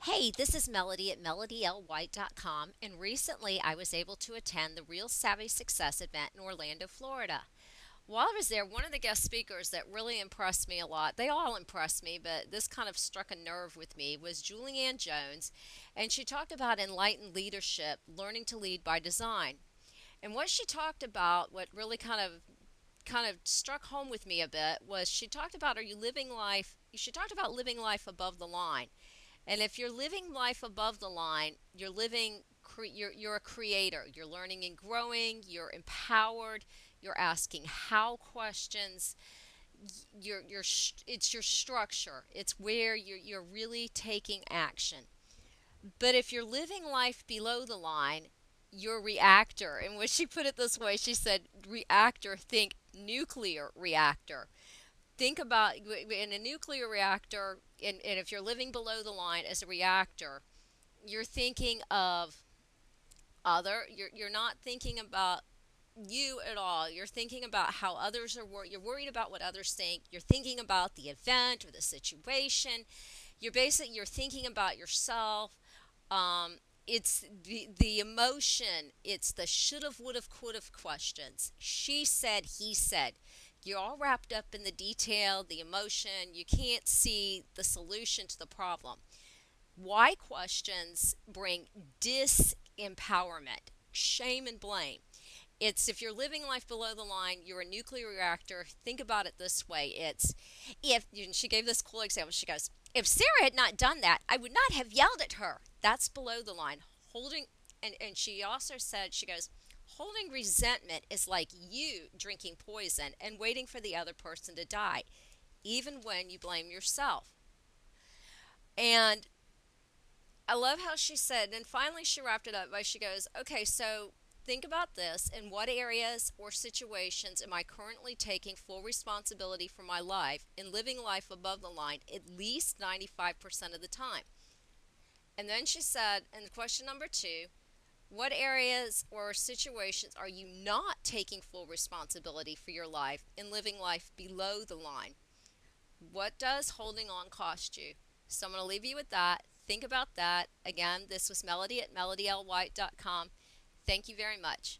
Hey, this is Melody at melodylwhite.com, and recently I was able to attend the Real Savvy Success event in Orlando, Florida. While I was there, one of the guest speakers that really impressed me a lot, they all impressed me, but this kind of struck a nerve with me, was Julianne Jones, and she talked about enlightened leadership, learning to lead by design. And what she talked about, what really kind of struck home with me a bit, was she talked about are you living life, she talked about living life above the line. And if you're living life above the line, you're a creator. You're learning and growing. You're empowered. You're asking how questions. It's your structure. It's where you're really taking action. But if you're living life below the line, you're a reactor. And when she put it this way, she said, reactor, think nuclear reactor. Think about in a nuclear reactor, and if you're living below the line as a reactor, you're thinking of you're not thinking about you at all. You're thinking about how others are you're worried about what others think. You're thinking about the event or the situation. You're thinking about yourself. It's the emotion. It's the should've, would've, could've questions. She said, he said. You're all wrapped up in the detail, the emotion. You can't see the solution to the problem. Why questions bring disempowerment, shame, and blame. It's if you're living life below the line, you're a nuclear reactor. Think about it this way. It's if and she gave this cool example. She goes, if Sarah had not done that, I would not have yelled at her. That's below the line. Holding and she also said, she goes, holding resentment is like you drinking poison and waiting for the other person to die, even when you blame yourself. And I love how she said, and finally she wrapped it up by she goes, okay, so think about this. In what areas or situations am I currently taking full responsibility for my life and living life above the line at least 95% of the time? And then she said, and question number two, what areas or situations are you not taking full responsibility for your life and living life below the line? What does holding on cost you? So I'm going to leave you with that. Think about that. Again, this was Melody at melodylwhite.com. Thank you very much.